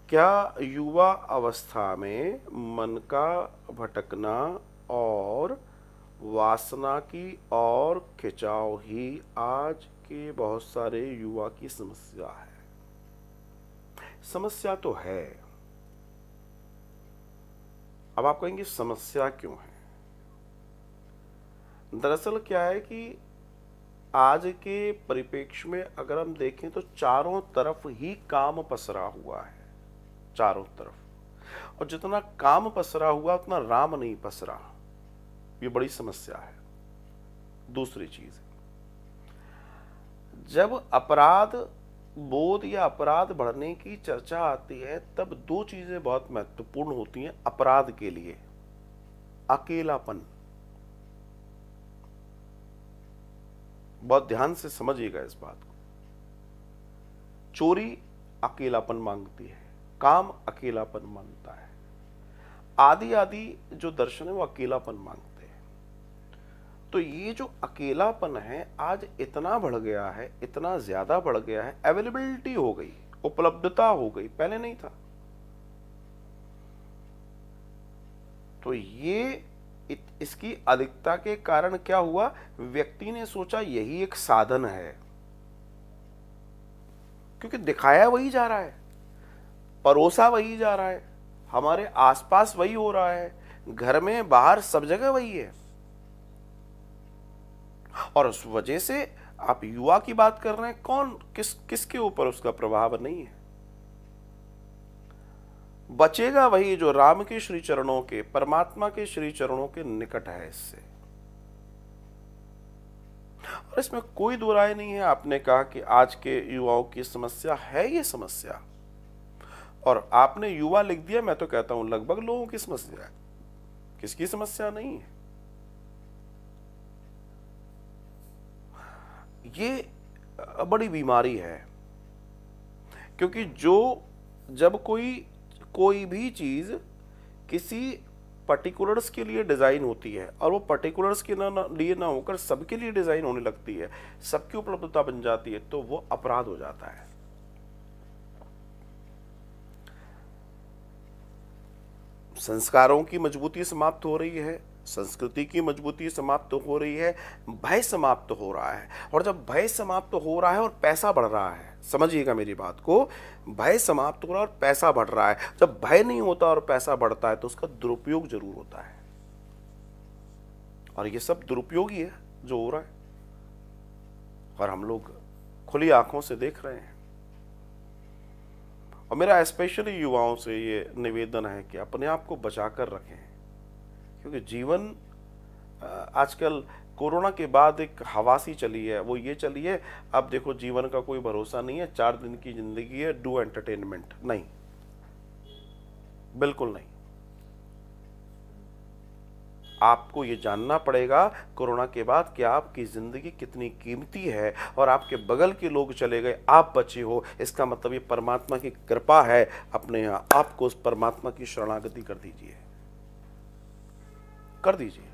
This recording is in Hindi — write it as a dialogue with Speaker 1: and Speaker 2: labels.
Speaker 1: क्या युवा अवस्था में मन का भटकना और वासना की और खिंचाव ही आज के बहुत सारे युवा की समस्या है? समस्या तो है। अब आप कहेंगे समस्या क्यों है? दरअसल क्या है कि आज के परिप्रेक्ष्य में अगर हम देखें तो चारों तरफ ही काम पसरा हुआ है, चारों तरफ। और जितना काम पसरा हुआ उतना राम नहीं पसरा। ये बड़ी समस्या है। दूसरी चीज, जब अपराध बोध या अपराध बढ़ने की चर्चा आती है तब दो चीजें बहुत महत्वपूर्ण होती हैं अपराध के लिए। अकेलापन, बहुत ध्यान से समझिएगा इस बात को। चोरी अकेलापन मांगती है, काम अकेलापन मांगता है, आदि आदि जो दर्शन है वो अकेलापन मांगते हैं। तो ये जो अकेलापन है आज इतना बढ़ गया है, इतना ज्यादा बढ़ गया है, अवेलेबिलिटी हो गई, उपलब्धता हो गई, पहले नहीं था। तो ये इसकी अधिकता के कारण क्या हुआ, व्यक्ति ने सोचा यही एक साधन है, क्योंकि दिखाया वही जा रहा है, परोसा वही जा रहा है, हमारे आसपास वही हो रहा है, घर में बाहर सब जगह वही है। और उस वजह से आप युवा की बात कर रहे हैं, कौन किसके ऊपर उसका प्रभाव नहीं है। बचेगा वही जो राम के श्री चरणों के, परमात्मा के श्री चरणों के निकट है इससे। और इसमें कोई दो राय नहीं है। आपने कहा कि आज के युवाओं की समस्या है ये समस्या, और आपने युवा लिख दिया, मैं तो कहता हूं लगभग लोगों की समस्या है, किसकी समस्या नहीं है। ये बड़ी बीमारी है, क्योंकि जब कोई भी चीज किसी पर्टिकुलर्स के लिए डिजाइन होती है और वो पर्टिकुलर्स के लिए ना होकर सबके लिए डिजाइन होने लगती है, सबकी उपलब्धता बन जाती है, तो वो अपराध हो जाता है। संस्कारों की मजबूती समाप्त हो रही है, संस्कृति की मजबूती समाप्त हो रही है, भय समाप्त हो रहा है। और जब भय समाप्त हो रहा है और पैसा बढ़ रहा है, समझिएगा मेरी बात को, भय समाप्त हो रहा है और पैसा बढ़ रहा है। जब भय नहीं होता और पैसा बढ़ता है तो उसका दुरुपयोग जरूर होता है, और ये सब दुरुपयोग ही है जो हो रहा है, और हम लोग खुली आंखों से देख रहे हैं। और मेरा स्पेशली युवाओं से ये निवेदन है कि अपने आप को बचाकर रखें, क्योंकि जीवन आजकल कोरोना के बाद एक हवा सी चली है, वो ये चली है, अब देखो जीवन का कोई भरोसा नहीं है, 4 दिन की जिंदगी है, डू एंटरटेनमेंट। नहीं, बिल्कुल नहीं। आपको ये जानना पड़ेगा कोरोना के बाद कि आपकी जिंदगी कितनी कीमती है, और आपके बगल के लोग चले गए, आप बचे हो, इसका मतलब ये परमात्मा की कृपा है। अपने आपको उस परमात्मा की शरणागति कर दीजिए, कर दीजिए।